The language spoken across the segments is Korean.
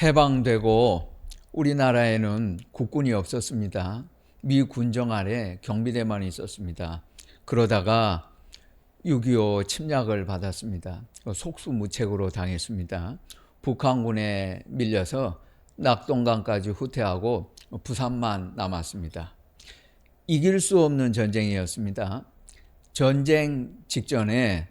해방되고 우리나라에는 국군이 없었습니다. 미 군정 아래 경비대만 있었습니다. 그러다가 6.25 침략을 받았습니다. 속수무책으로 당했습니다. 북한군에 밀려서 낙동강까지 후퇴하고 부산만 남았습니다. 이길 수 없는 전쟁이었습니다. 전쟁 직전에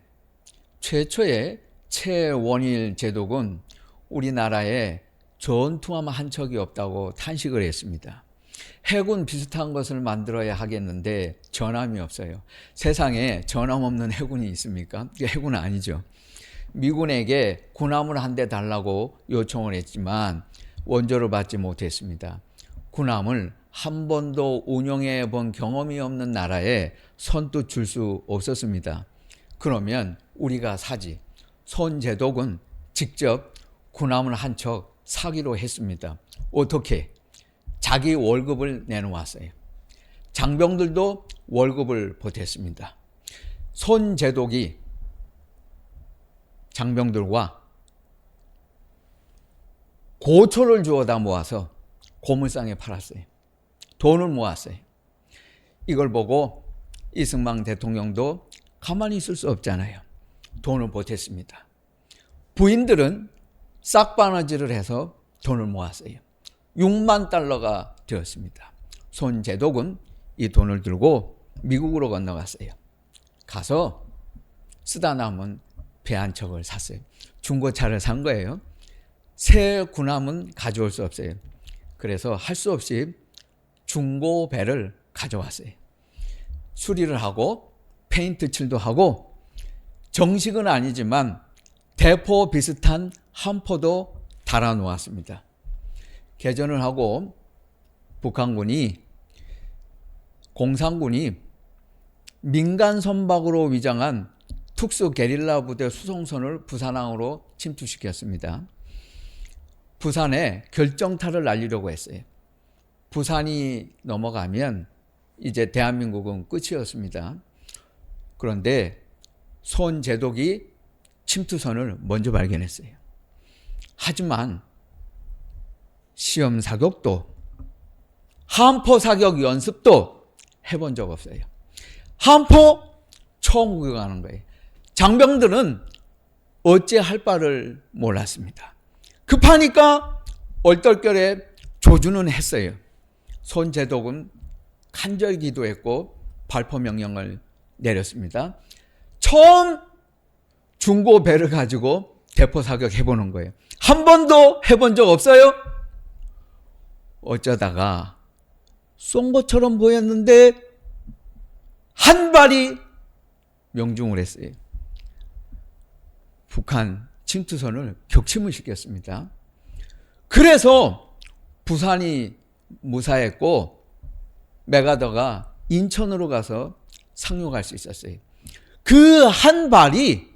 최초의 최원일 제독은 우리나라에 전투함 한 척이 없다고 탄식을 했습니다. 해군 비슷한 것을 만들어야 하겠는데 전함이 없어요. 세상에 전함 없는 해군이 있습니까? 이게 해군은 아니죠. 미군에게 군함을 한 대 달라고 요청을 했지만 원조를 받지 못했습니다. 군함을 한 번도 운용해 본 경험이 없는 나라에 선뜻 줄 수 없었습니다. 그러면 우리가 사지. 손제독은 직접 군함을 한 척 사기로 했습니다. 어떻게? 자기 월급을 내놓았어요. 장병들도 월급을 보탰습니다. 손제독이 장병들과 고초를 주워다 모아서 고물상에 팔았어요. 돈을 모았어요. 이걸 보고 이승만 대통령도 가만히 있을 수 없잖아요. 돈을 보탰습니다. 부인들은 싹바느질을 해서 돈을 모았어요. 6만 달러가 되었습니다. 손제독은 이 돈을 들고 미국으로 건너갔어요. 가서 쓰다 남은 배 한 척을 샀어요. 중고차를 산 거예요. 새 군함은 가져올 수 없어요. 그래서 할 수 없이 중고 배를 가져왔어요. 수리를 하고 페인트 칠도 하고 정식은 아니지만 대포 비슷한 함포도 달아 놓았습니다. 개전을 하고 북한군이 공산군이 민간 선박으로 위장한 특수 게릴라 부대 수송선을 부산항으로 침투시켰습니다. 부산에 결정타를 날리려고 했어요. 부산이 넘어가면 이제 대한민국은 끝이었습니다. 그런데 손제독이 침투선을 먼저 발견했어요. 하지만 시험 사격도 함포 사격 연습도 해본 적 없어요. 함포 처음 구경하는 거예요. 장병들은 어찌 할 바를 몰랐습니다. 급하니까 얼떨결에 조준은 했어요. 손제독은 간절히 기도했고 발포 명령을 내렸습니다. 처음 중고 배를 가지고 대포 사격해보는 거예요. 한 번도 해본 적 없어요? 어쩌다가 쏜 것처럼 보였는데 한 발이 명중을 했어요. 북한 침투선을 격침을 시켰습니다. 그래서 부산이 무사했고 메가더가 인천으로 가서 상륙할 수 있었어요. 그 한 발이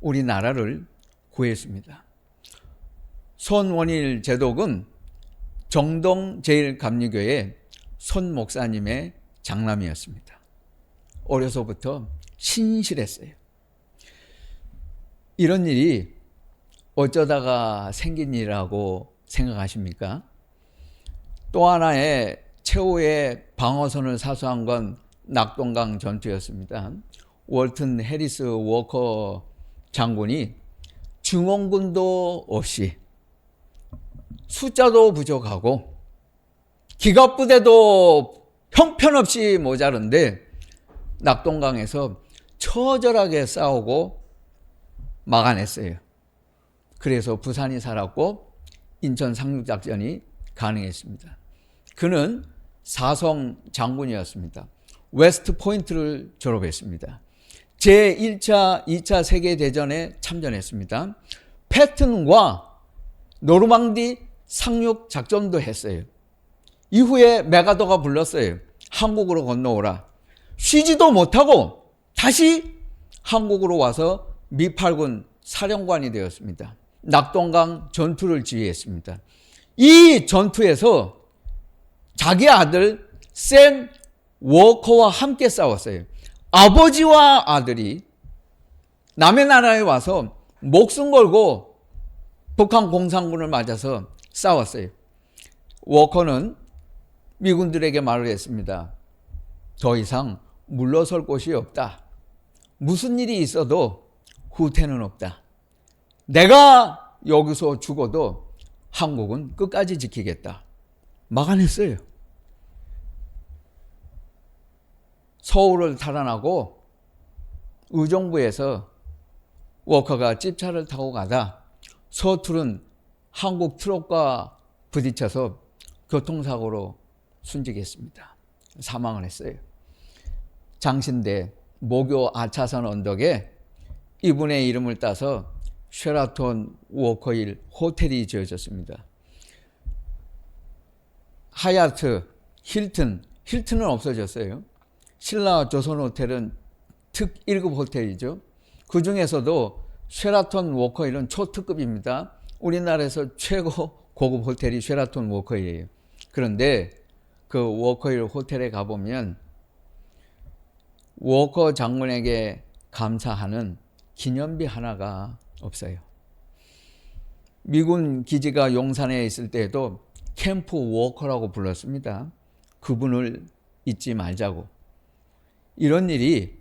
우리나라를 구했습니다. 손원일 제독은 정동 제1감리교회 손 목사님의 장남이었습니다. 어려서부터 신실했어요. 이런 일이 어쩌다가 생긴 일이라고 생각하십니까? 또 하나의 최후의 방어선을 사수한 건 낙동강 전투였습니다. 월튼 해리스 워커 장군이 증원군도 없이 숫자도 부족하고 기갑부대도 형편없이 모자른데 낙동강에서 처절하게 싸우고 막아냈어요. 그래서 부산이 살았고 인천 상륙작전이 가능했습니다. 그는 사성 장군이었습니다. 웨스트 포인트를 졸업했습니다. 제1차, 2차 세계대전에 참전했습니다. 패튼과 노르망디 상륙 작전도 했어요. 이후에 메가더가 불렀어요. 한국으로 건너오라. 쉬지도 못하고 다시 한국으로 와서 미팔군 사령관이 되었습니다. 낙동강 전투를 지휘했습니다. 이 전투에서 자기 아들 샘 워커와 함께 싸웠어요. 아버지와 아들이 남의 나라에 와서 목숨 걸고 북한 공산군을 맞아서 싸웠어요. 워커는 미군들에게 말을 했습니다. 더 이상 물러설 곳이 없다. 무슨 일이 있어도 후퇴는 없다. 내가 여기서 죽어도 한국은 끝까지 지키겠다. 막아냈어요. 서울을 탈환하고 의정부에서 워커가 찝차를 타고 가다 서툴은 한국 트럭과 부딪혀서 교통사고로 순직했습니다. 사망을 했어요. 장신대 모교 아차산 언덕에 이분의 이름을 따서 쉐라톤 워커힐 호텔이 지어졌습니다. 하얏트, 힐튼은 없어졌어요. 신라 조선호텔은 특 1급 호텔이죠. 그 중에서도 쉐라톤 워커힐은 초특급입니다. 우리나라에서 최고 고급 호텔이 쉐라톤 워커힐이에요. 그런데 그 워커힐 호텔에 가보면 워커 장군에게 감사하는 기념비 하나가 없어요. 미군 기지가 용산에 있을 때에도 캠프 워커라고 불렀습니다. 그분을 잊지 말자고. 이런 일이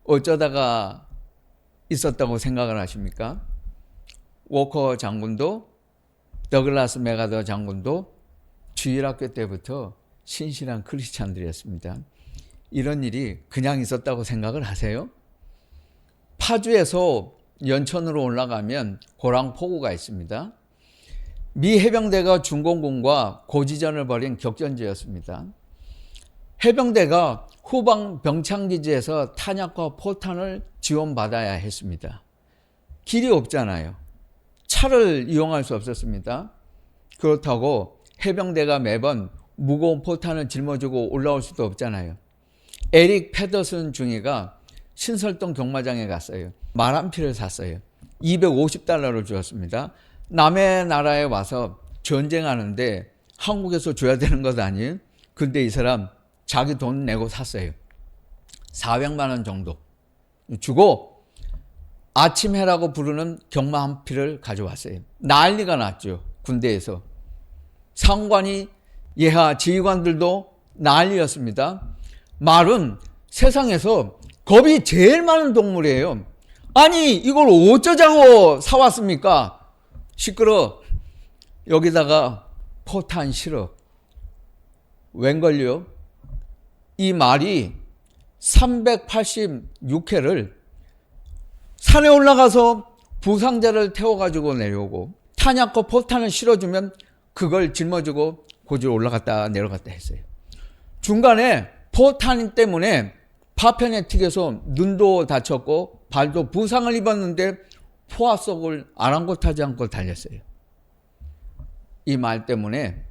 어쩌다가 있었다고 생각을 하십니까? 워커 장군도 더글라스 메가더 장군도 주일학교 때부터 신실한 크리스찬들이었습니다. 이런 일이 그냥 있었다고 생각을 하세요? 파주에서 연천으로 올라가면 고랑포구가 있습니다. 미 해병대가 중공군과 고지전을 벌인 격전지였습니다. 해병대가 후방 병창기지에서 탄약과 포탄을 지원받아야 했습니다. 길이 없잖아요. 차를 이용할 수 없었습니다. 그렇다고 해병대가 매번 무거운 포탄을 짊어지고 올라올 수도 없잖아요. 에릭 패더슨 중위가 신설동 경마장에 갔어요. 말 한 피를 샀어요. 250달러를 주었습니다. 남의 나라에 와서 전쟁하는데 한국에서 줘야 되는 것 아니에요? 근데 이 사람 자기 돈 내고 샀어요. 400만 원 정도 주고 아침해라고 부르는 경마 한 피를 가져왔어요. 난리가 났죠. 군대에서. 상관이 예하 지휘관들도 난리였습니다. 말은 세상에서 겁이 제일 많은 동물이에요. 아니 이걸 어쩌자고 사왔습니까? 시끄러. 여기다가 포탄 실어. 웬걸요? 이 말이 386회를 산에 올라가서 부상자를 태워가지고 내려오고 탄약과 포탄을 실어주면 그걸 짊어지고 고지로 올라갔다 내려갔다 했어요. 중간에 포탄 때문에 파편에 튀겨서 눈도 다쳤고 발도 부상을 입었는데 포화 속을 아랑곳하지 않고 달렸어요. 이 말 때문에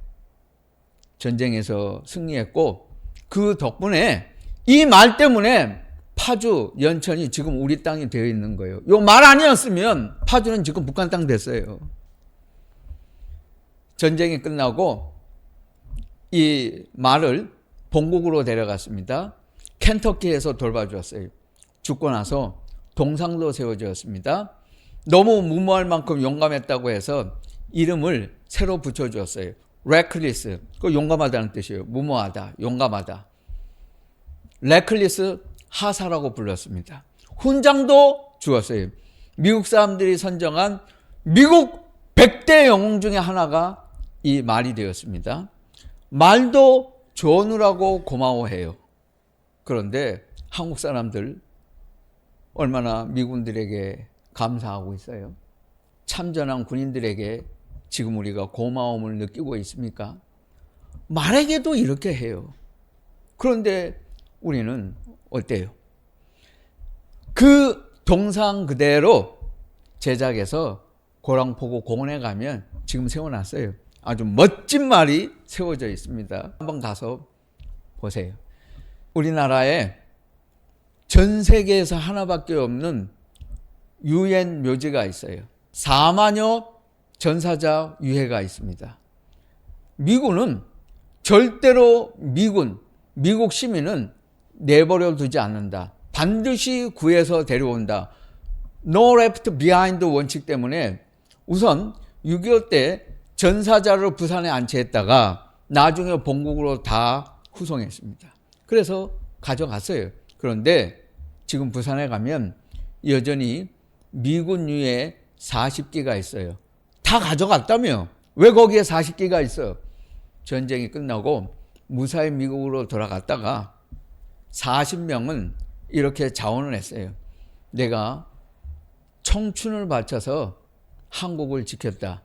전쟁에서 승리했고 그 덕분에 이 말 때문에 파주, 연천이 지금 우리 땅이 되어 있는 거예요. 이 말 아니었으면 파주는 지금 북한 땅 됐어요. 전쟁이 끝나고 이 말을 본국으로 데려갔습니다. 켄터키에서 돌봐주었어요. 죽고 나서 동상도 세워주었습니다. 너무 무모할 만큼 용감했다고 해서 이름을 새로 붙여주었어요. 레클리스, 그 용감하다는 뜻이에요. 무모하다, 용감하다. 레클리스 하사라고 불렀습니다. 훈장도 주었어요. 미국 사람들이 선정한 미국 100대 영웅 중에 하나가 이 말이 되었습니다. 말도 좋으라고 고마워해요. 그런데 한국 사람들 얼마나 미군들에게 감사하고 있어요? 참전한 군인들에게 지금 우리가 고마움을 느끼고 있습니까? 말에게도 이렇게 해요. 그런데 우리는 어때요? 그 동상 그대로 제작해서 고랑포구 공원에 가면 지금 세워놨어요. 아주 멋진 말이 세워져 있습니다. 한번 가서 보세요. 우리나라에 전 세계에서 하나밖에 없는 유엔 묘지가 있어요. 4만여 전사자 유해가 있습니다. 미군은 절대로 미국 시민은 내버려 두지 않는다. 반드시 구해서 데려온다. No left behind 원칙 때문에 우선 6.25 때 전사자를 부산에 안치했다가 나중에 본국으로 다 후송했습니다. 그래서 가져갔어요. 그런데 지금 부산에 가면 여전히 미군유해 40기가 있어요. 다 가져갔다며. 왜 거기에 40기가 있어? 전쟁이 끝나고 무사히 미국으로 돌아갔다가 40명은 이렇게 자원을 했어요. 내가 청춘을 바쳐서 한국을 지켰다.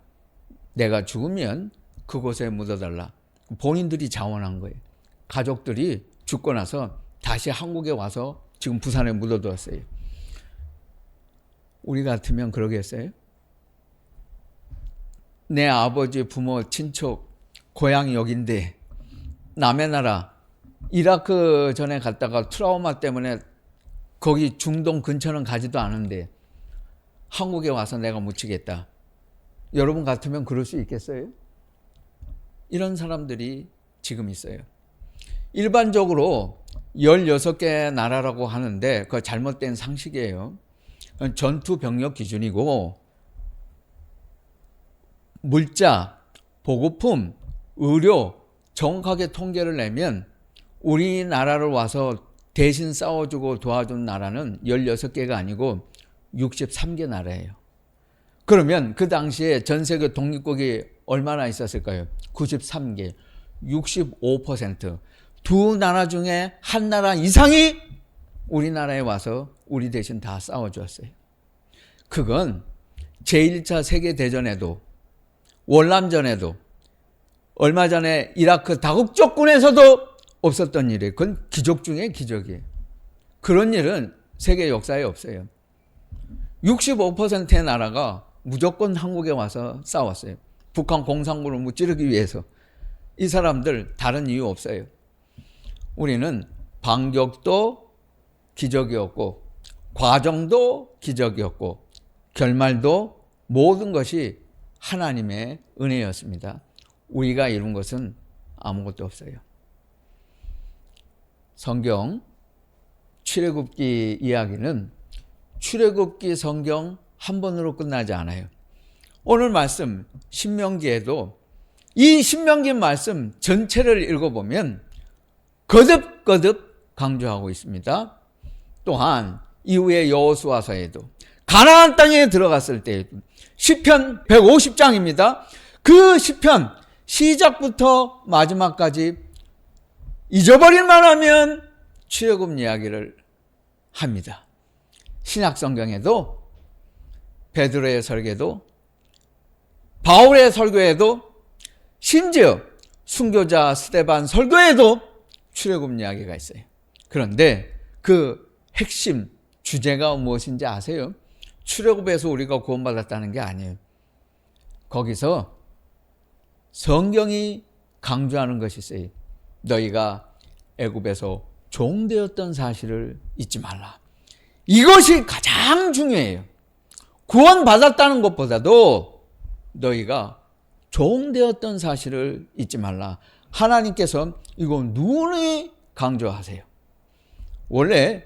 내가 죽으면 그곳에 묻어달라. 본인들이 자원한 거예요. 가족들이 죽고 나서 다시 한국에 와서 지금 부산에 묻어두었어요. 우리 같으면 그러겠어요? 내 아버지, 부모, 친척, 고향이 여긴데 남의 나라 이라크 전에 갔다가 트라우마 때문에 거기 중동 근처는 가지도 않은데 한국에 와서 내가 묻히겠다. 여러분 같으면 그럴 수 있겠어요? 이런 사람들이 지금 있어요. 일반적으로 16개 나라라고 하는데 그거 잘못된 상식이에요. 전투 병력 기준이고 물자, 보급품, 의료 정확하게 통계를 내면 우리나라를 와서 대신 싸워주고 도와준 나라는 16개가 아니고 63개 나라예요. 그러면 그 당시에 전 세계 독립국이 얼마나 있었을까요? 93개, 65%. 두 나라 중에 한 나라 이상이 우리나라에 와서 우리 대신 다 싸워주었어요. 그건 제1차 세계대전에도 월남전에도 얼마 전에 이라크 다국적군에서도 없었던 일이에요. 그건 기적 중에 기적이에요. 그런 일은 세계 역사에 없어요. 65%의 나라가 무조건 한국에 와서 싸웠어요. 북한 공산군을 무찌르기 위해서. 이 사람들 다른 이유 없어요. 우리는 반격도 기적이었고 과정도 기적이었고 결말도 모든 것이 하나님의 은혜였습니다. 우리가 이룬 것은 아무것도 없어요. 성경 출애굽기 이야기는 출애굽기 성경 한 번으로 끝나지 않아요. 오늘 말씀 신명기에도 이 신명기 말씀 전체를 읽어보면 거듭거듭 강조하고 있습니다. 또한 이후에 여호수아서에도 가나안 땅에 들어갔을 때 시편 150장입니다. 그 시편 시작부터 마지막까지 잊어버릴만 하면 출애굽 이야기를 합니다. 신약 성경에도 베드로의 설교도 바울의 설교에도 심지어 순교자 스데반 설교에도 출애굽 이야기가 있어요. 그런데 그 핵심 주제가 무엇인지 아세요? 출애굽에서 우리가 구원받았다는 게 아니에요. 거기서 성경이 강조하는 것이 있어요. 너희가 애굽에서 종되었던 사실을 잊지 말라. 이것이 가장 중요해요. 구원받았다는 것보다도 너희가 종되었던 사실을 잊지 말라. 하나님께서 이거 누누이 강조하세요. 원래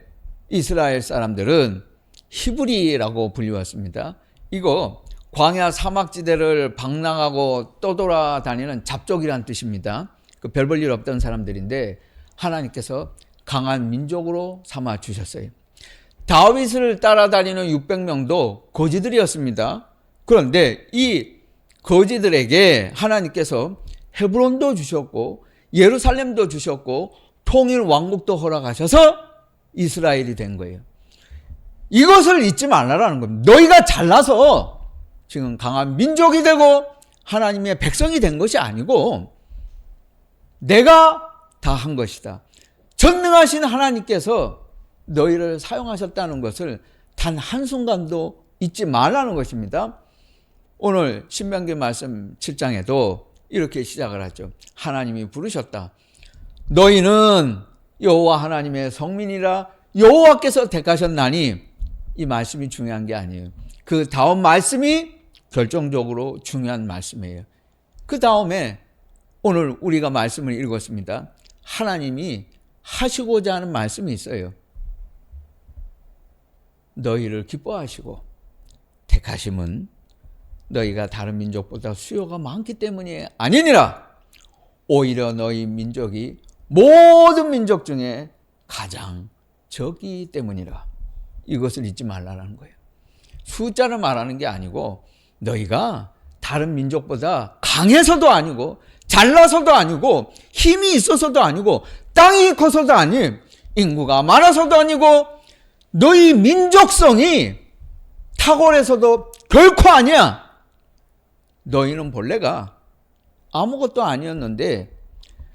이스라엘 사람들은 히브리라고 불리웠습니다. 이거 광야 사막지대를 방랑하고 떠돌아다니는 잡족이란 뜻입니다. 별 볼 일 없던 사람들인데 하나님께서 강한 민족으로 삼아 주셨어요. 다윗을 따라다니는 600명도 거지들이었습니다. 그런데 이 거지들에게 하나님께서 헤브론도 주셨고 예루살렘도 주셨고 통일 왕국도 허락하셔서 이스라엘이 된 거예요. 이것을 잊지 말라라는 겁니다. 너희가 잘나서 지금 강한 민족이 되고 하나님의 백성이 된 것이 아니고 내가 다 한 것이다. 전능하신 하나님께서 너희를 사용하셨다는 것을 단 한순간도 잊지 말라는 것입니다. 오늘 신명기 말씀 7장에도 이렇게 시작을 하죠. 하나님이 부르셨다. 너희는 여호와 하나님의 성민이라 여호와께서 택하셨나니 이 말씀이 중요한 게 아니에요. 그 다음 말씀이 결정적으로 중요한 말씀이에요. 그 다음에 오늘 우리가 말씀을 읽었습니다. 하나님이 하시고자 하는 말씀이 있어요. 너희를 기뻐하시고 택하심은 너희가 다른 민족보다 수요가 많기 때문이 아니니라. 오히려 너희 민족이 모든 민족 중에 가장 적기 때문이라. 이것을 잊지 말라는 거예요. 숫자를 말하는 게 아니고 너희가 다른 민족보다 강해서도 아니고 잘나서도 아니고 힘이 있어서도 아니고 땅이 커서도 아니 인구가 많아서도 아니고 너희 민족성이 탁월해서도 결코 아니야. 너희는 본래가 아무것도 아니었는데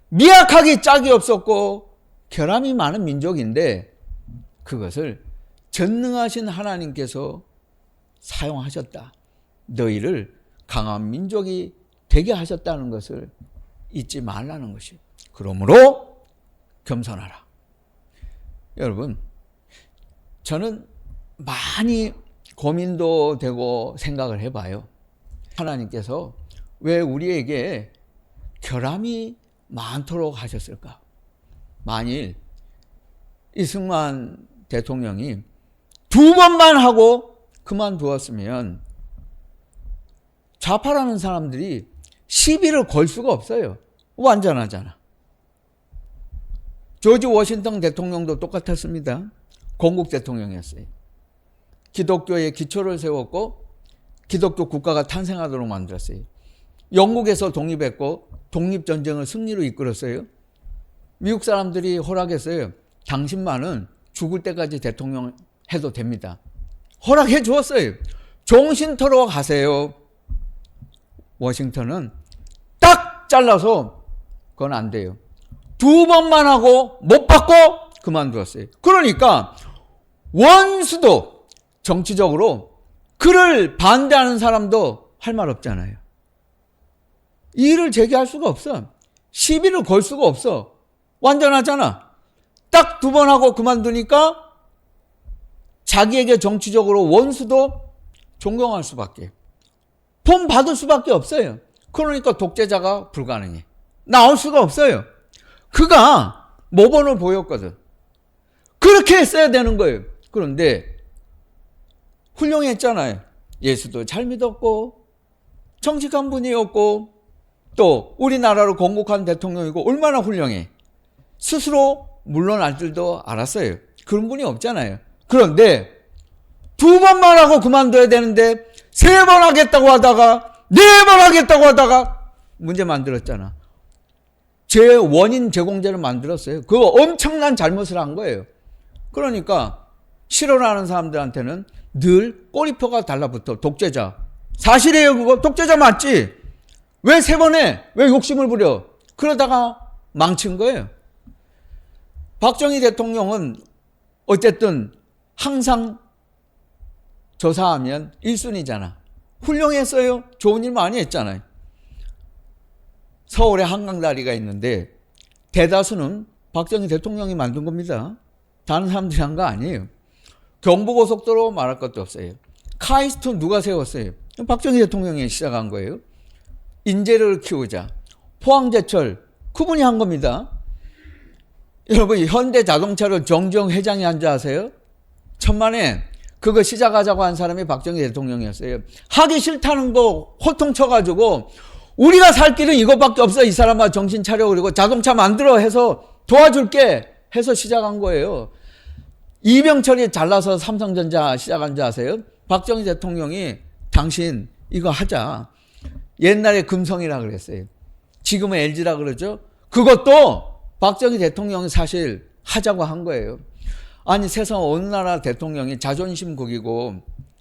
미약하기 짝이 없었고 결함이 많은 민족인데 그것을 전능하신 하나님께서 사용하셨다. 너희를 강한 민족이 되게 하셨다는 것을 잊지 말라는 것이요. 그러므로 겸손하라. 여러분, 저는 많이 고민도 되고 생각을 해봐요. 하나님께서 왜 우리에게 결함이 많도록 하셨을까? 만일 이승만 대통령이 2번만 하고 그만두었으면 좌파라는 사람들이 시비를 걸 수가 없어요. 완전하잖아. 조지 워싱턴 대통령도 똑같았습니다. 건국 대통령이었어요. 기독교의 기초를 세웠고 기독교 국가가 탄생하도록 만들었어요. 영국에서 독립했고 독립전쟁을 승리로 이끌었어요. 미국 사람들이 허락했어요. 당신만은 죽을 때까지 대통령 해도 됩니다. 허락해 주었어요. 정신터로 가세요. 워싱턴은 딱 잘라서 그건 안 돼요. 2번만 하고 못 받고 그만두었어요. 그러니까 원수도 정치적으로 그를 반대하는 사람도 할 말 없잖아요. 이의를 제기할 수가 없어. 시비를 걸 수가 없어. 완전하잖아. 딱 2번 하고 그만두니까 자기에게 정치적으로 원수도 존경할 수밖에, 본 받을 수밖에 없어요. 그러니까 독재자가 불가능해. 나올 수가 없어요. 그가 모범을 보였거든. 그렇게 했어야 되는 거예요. 그런데 훌륭했잖아요. 예수도 잘 믿었고 정직한 분이었고 또 우리나라를 건국한 대통령이고 얼마나 훌륭해. 스스로 물러날 줄도 알았어요. 그런 분이 없잖아요. 그런데 2번만 하고 그만둬야 되는데 3번 하겠다고 하다가 4번 하겠다고 하다가 문제 만들었잖아. 원인 제공제를 만들었어요. 그거 엄청난 잘못을 한 거예요. 그러니까 싫어하는 사람들한테는 늘 꼬리표가 달라붙어. 독재자. 사실이에요 그거. 독재자 맞지? 왜 3번에 왜 욕심을 부려? 그러다가 망친 거예요. 박정희 대통령은 어쨌든 항상 조사하면 1순위잖아. 훌륭했어요. 좋은 일 많이 했잖아요. 서울에 한강다리가 있는데 대다수는 박정희 대통령이 만든 겁니다. 다른 사람들이 한 거 아니에요. 경부고속도로 말할 것도 없어요. 카이스트 누가 세웠어요? 박정희 대통령이 시작한 거예요. 인재를 키우자. 포항제철 그분이 한 겁니다. 여러분 현대자동차를 정주영 회장이 한 줄 아세요? 천만에 그거 시작하자고 한 사람이 박정희 대통령이었어요. 하기 싫다는 거 호통쳐가지고 우리가 살 길은 이것밖에 없어. 이 사람아 정신 차려. 그리고 자동차 만들어 해서 도와줄게 해서 시작한 거예요. 이병철이 잘나서 삼성전자 시작한 줄 아세요? 박정희 대통령이 당신 이거 하자. 옛날에 금성이라 그랬어요. 지금은 LG라 그러죠. 그것도 박정희 대통령이 사실 하자고 한 거예요. 아니 세상 어느 나라 대통령이 자존심국이고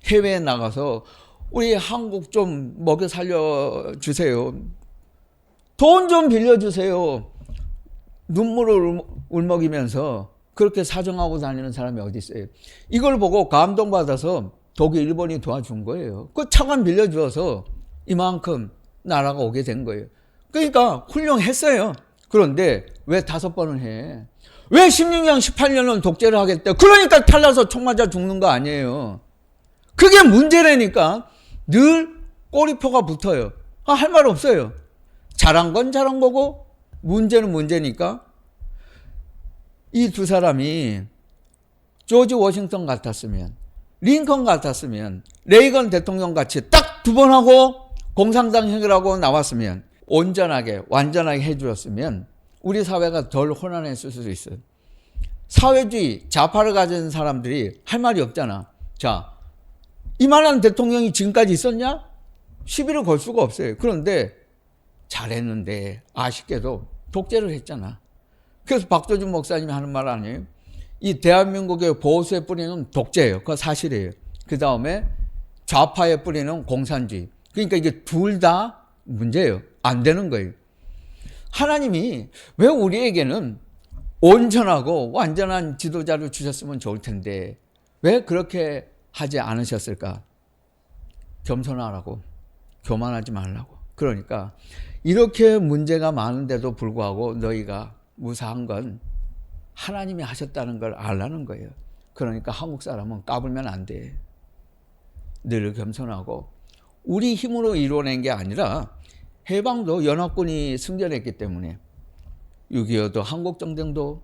해외에 나가서 우리 한국 좀 먹여 살려주세요. 돈 좀 빌려주세요. 눈물을 울먹이면서 그렇게 사정하고 다니는 사람이 어디 있어요. 이걸 보고 감동받아서 독일, 일본이 도와준 거예요. 그 차관 빌려주어서 이만큼 나라가 오게 된 거예요. 그러니까 훌륭했어요. 그런데 왜 5번을 해? 왜 16년, 18년은 독재를 하겠대? 그러니까 탈나서 총 맞아 죽는 거 아니에요. 그게 문제라니까. 늘 꼬리표가 붙어요. 할 말 없어요. 잘한 건 잘한 거고 문제는 문제니까. 이 2 사람이 조지 워싱턴 같았으면, 링컨 같았으면, 레이건 대통령 같이 딱 두 번 하고 공산당 해결하고 나왔으면 온전하게 완전하게 해주었으면 우리 사회가 덜 혼란했을 수도 있어요. 사회주의 좌파를 가진 사람들이 할 말이 없잖아. 자, 이만한 대통령이 지금까지 있었냐? 시비를 걸 수가 없어요. 그런데 잘했는데 아쉽게도 독재를 했잖아. 그래서 박도준 목사님이 하는 말 아니에요? 이 대한민국의 보수의 뿌리는 독재예요. 그거 사실이에요. 그 다음에 좌파의 뿌리는 공산주의. 그러니까 이게 둘 다 문제예요. 안 되는 거예요. 하나님이 왜 우리에게는 온전하고 완전한 지도자를 주셨으면 좋을 텐데 왜 그렇게 하지 않으셨을까? 겸손하라고, 교만하지 말라고. 그러니까 이렇게 문제가 많은데도 불구하고 너희가 무사한 건 하나님이 하셨다는 걸 알라는 거예요. 그러니까 한국 사람은 까불면 안 돼. 늘 겸손하고 우리 힘으로 이루어낸 게 아니라 해방도 연합군이 승전했기 때문에 6.25도 한국전쟁도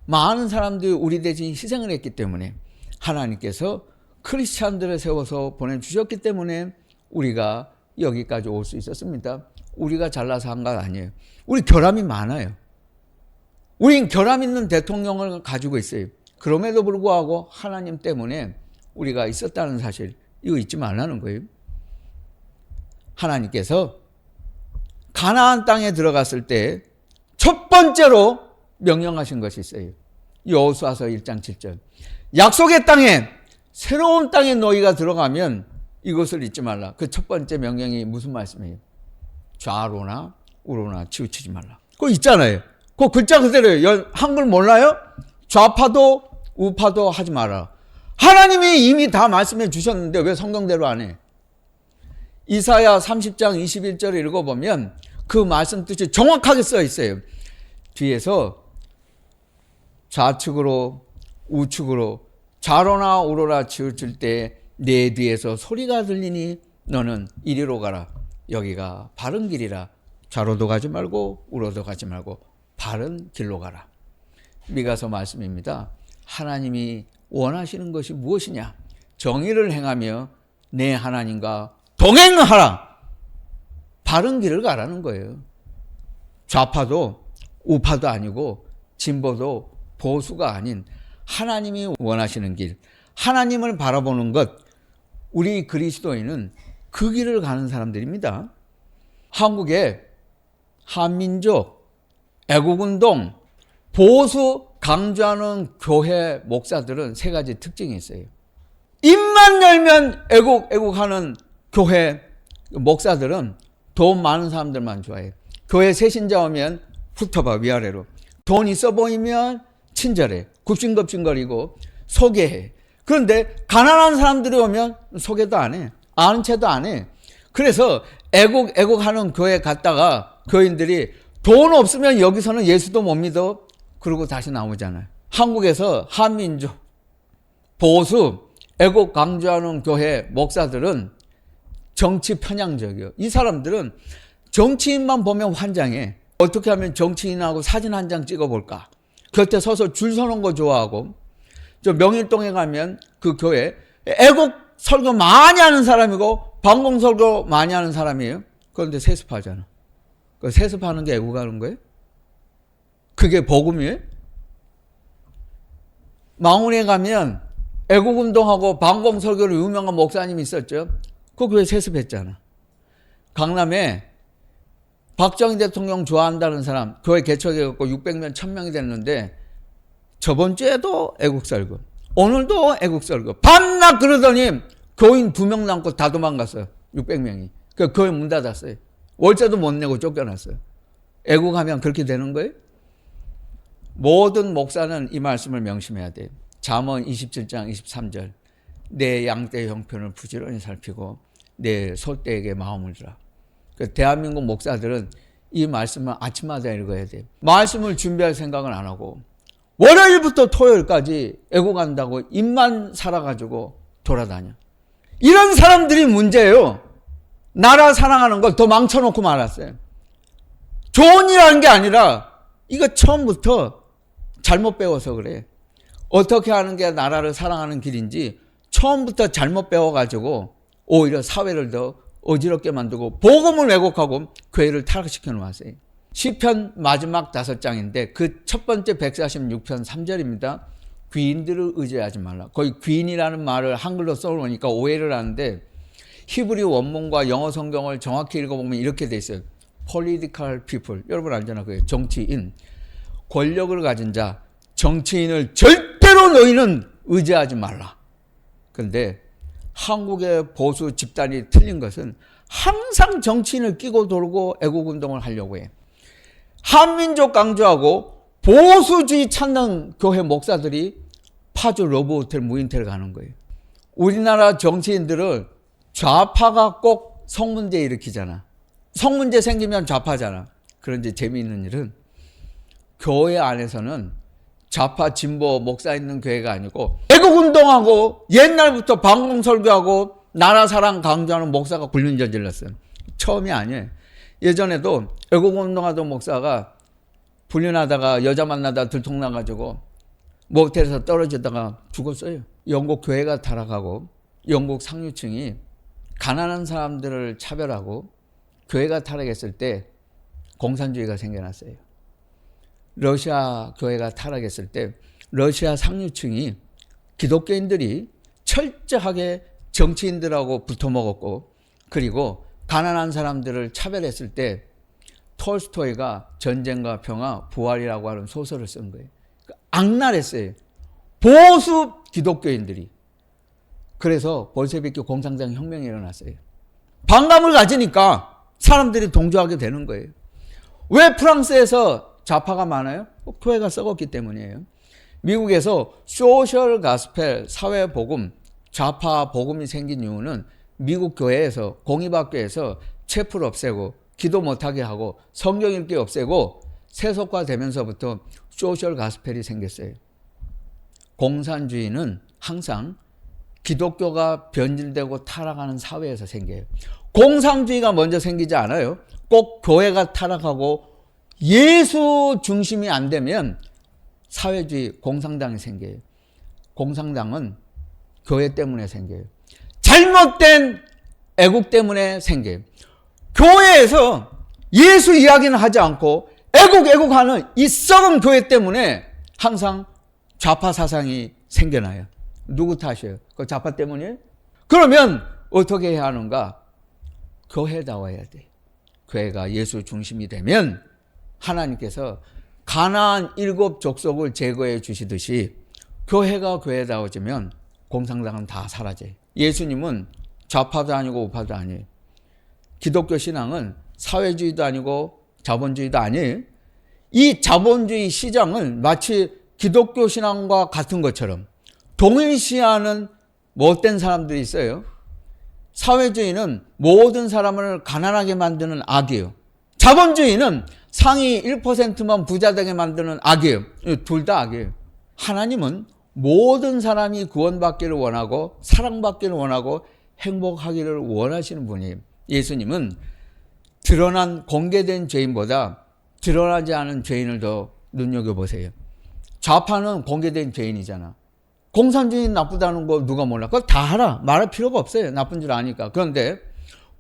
많은 사람들이 우리 대신 희생을 했기 때문에 하나님께서 크리스찬들을 세워서 보내주셨기 때문에 우리가 여기까지 올 수 있었습니다. 우리가 잘나서 한 건 아니에요. 우리 결함이 많아요. 우린 결함 있는 대통령을 가지고 있어요. 그럼에도 불구하고 하나님 때문에 우리가 있었다는 사실, 이거 잊지 말라는 거예요. 하나님께서 가나안 땅에 들어갔을 때 첫 번째로 명령하신 것이 있어요. 여호수아서 1장 7절. 약속의 땅에, 새로운 땅에 너희가 들어가면 이것을 잊지 말라. 그 첫 번째 명령이 무슨 말씀이에요? 좌로나 우로나 치우치지 말라. 그거 있잖아요. 그 글자 그대로예요. 한글 몰라요? 좌파도 우파도 하지 마라. 하나님이 이미 다 말씀해 주셨는데 왜 성경대로 안 해? 이사야 30장 21절을 읽어보면 그 말씀 뜻이 정확하게 써 있어요. 뒤에서 좌측으로 우측으로 좌로나 우로나 치우칠 때 내 뒤에서 소리가 들리니 너는 이리로 가라. 여기가 바른 길이라. 좌로도 가지 말고 우로도 가지 말고 바른 길로 가라. 미가서 말씀입니다. 하나님이 원하시는 것이 무엇이냐? 정의를 행하며 내 하나님과 동행하라. 바른 길을 가라는 거예요. 좌파도 우파도 아니고 진보도 보수가 아닌 하나님이 원하시는 길, 하나님을 바라보는 것, 우리 그리스도인은 그 길을 가는 사람들입니다. 한국의 한민족, 애국운동, 보수 강조하는 교회 목사들은 세 가지 특징이 있어요. 입만 열면 애국하는 교회 목사들은 돈 많은 사람들만 좋아해요. 교회 새신자 오면 훑어봐, 위아래로. 돈 있어 보이면 친절해. 굽신굽신거리고 소개해. 그런데 가난한 사람들이 오면 소개도 안 해. 아는 체도 안 해. 그래서 애국하는 교회 갔다가 교인들이 돈 없으면 여기서는 예수도 못 믿어. 그러고 다시 나오잖아요. 한국에서 한민족, 보수, 애국 강조하는 교회 목사들은 정치 편향적이에요. 이 사람들은 정치인만 보면 환장해. 어떻게 하면 정치인하고 사진 한 장 찍어볼까? 곁에 서서 줄 서는 거 좋아하고, 저 명일동에 가면 그 교회 애국 설교 많이 하는 사람이고 방공 설교 많이 하는 사람이에요. 그런데 세습하잖아. 그 세습하는 게 애국하는 거예요? 그게 복음이에요? 망원에 가면 애국운동하고 방공 설교로 유명한 목사님이 있었죠. 그 교회 세습했잖아. 강남에 박정희 대통령 좋아한다는 사람 교회 개척해갖고 600명, 1000명이 됐는데 저번 주에도 애국설교, 오늘도 애국설교, 밤낮 그러더니 교인 2명 남고 다 도망갔어요. 600명이. 그 교회 문 닫았어요. 월세도 못 내고 쫓겨났어요. 애국하면 그렇게 되는 거예요? 모든 목사는 이 말씀을 명심해야 돼요. 잠언 27장 23절. 내 양떼 형편을 부지런히 살피고 내 소떼에게 마음을 주라. 대한민국 목사들은 이 말씀을 아침마다 읽어야 돼요. 말씀을 준비할 생각은 안 하고 월요일부터 토요일까지 애국한다고 입만 살아가지고 돌아다녀. 이런 사람들이 문제예요. 나라 사랑하는 걸 더 망쳐놓고 말았어요. 좋은 일 하는 게 아니라 이거 처음부터 잘못 배워서 그래. 어떻게 하는 게 나라를 사랑하는 길인지 처음부터 잘못 배워가지고 오히려 사회를 더 어지럽게 만들고 복음을 왜곡하고 교회를 타락시켜 놓았어요. 시편 마지막 5장인데 그 첫 번째 146편 3절입니다. 귀인들을 의지하지 말라. 거의 귀인이라는 말을 한글로 써놓으니까 오해를 하는데 히브리 원문과 영어 성경을 정확히 읽어보면 이렇게 돼 있어요. Political people. 여러분 알잖아요. 그게 정치인. 권력을 가진 자, 정치인을 절대로 너희는 의지하지 말라. 그런데 한국의 보수 집단이 틀린 것은 항상 정치인을 끼고 돌고 애국운동을 하려고 해. 한민족 강조하고 보수주의 찾는 교회 목사들이 파주 러브호텔 무인텔 가는 거예요. 우리나라 정치인들은 좌파가 꼭 성문제 일으키잖아. 성문제 생기면 좌파잖아. 그런데 재미있는 일은 교회 안에서는 좌파 진보 목사 있는 교회가 아니고 애국운동하고 옛날부터 방공설교하고 나라사랑 강조하는 목사가 불륜 저질렀어요. 처음이 아니에요. 예전에도 애국운동하던 목사가 불륜하다가 여자 만나다 들통나가지고 모텔에서 떨어지다가 죽었어요. 영국 교회가 타락하고 영국 상류층이 가난한 사람들을 차별하고 교회가 타락했을 때 공산주의가 생겨났어요. 러시아 교회가 타락했을 때 러시아 상류층이 기독교인들이 철저하게 정치인들하고 붙어먹었고 그리고 가난한 사람들을 차별했을 때 톨스토이가 전쟁과 평화, 부활이라고 하는 소설을 쓴 거예요. 악랄했어요. 보수 기독교인들이. 그래서 볼셰비키 공산당 혁명이 일어났어요. 반감을 가지니까 사람들이 동조하게 되는 거예요. 왜 프랑스에서 좌파가 많아요? 교회가 썩었기 때문이에요. 미국에서 소셜 가스펠, 사회복음, 좌파 복음이 생긴 이유는 미국 교회에서 공립학교에서 체프를 없애고 기도 못하게 하고 성경 읽기 없애고 세속화되면서부터 소셜 가스펠이 생겼어요. 공산주의는 항상 기독교가 변질되고 타락하는 사회에서 생겨요. 공산주의가 먼저 생기지 않아요. 꼭 교회가 타락하고 예수 중심이 안 되면 사회주의, 공산당이 생겨요. 공산당은 교회 때문에 생겨요. 잘못된 애국 때문에 생겨요. 교회에서 예수 이야기는 하지 않고 애국하는 이 썩은 교회 때문에 항상 좌파 사상이 생겨나요. 누구 탓이에요? 그 좌파 때문이에요? 그러면 어떻게 해야 하는가? 교회다워야 돼. 교회가 예수 중심이 되면 하나님께서 가나안 7 족속을 제거해 주시듯이 교회가 교회다워지면 공산당은 다 사라져요. 예수님은 좌파도 아니고 우파도 아니에요. 기독교 신앙은 사회주의도 아니고 자본주의도 아니에요. 이 자본주의 시장은 마치 기독교 신앙과 같은 것처럼 동일시하는 못된 사람들이 있어요. 사회주의는 모든 사람을 가난하게 만드는 악이에요. 자본주의는 상위 1%만 부자 되게 만드는 악이에요. 둘 다 악이에요. 하나님은 모든 사람이 구원받기를 원하고 사랑받기를 원하고 행복하기를 원하시는 분이에요. 예수님은 드러난 공개된 죄인보다 드러나지 않은 죄인을 더 눈여겨보세요. 좌파는 공개된 죄인이잖아. 공산주의 나쁘다는 거 누가 몰라? 그거 다 알아. 말할 필요가 없어요. 나쁜 줄 아니까. 그런데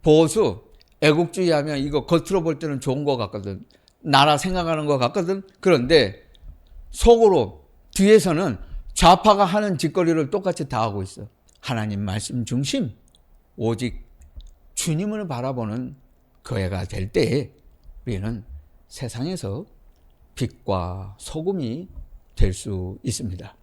보수, 애국주의 하면 이거 겉으로 볼 때는 좋은 것 같거든. 나라 생각하는 것 같거든. 그런데 속으로 뒤에서는 좌파가 하는 짓거리를 똑같이 다 하고 있어. 하나님 말씀 중심, 오직 주님을 바라보는 교회가 될 때 우리는 세상에서 빛과 소금이 될 수 있습니다.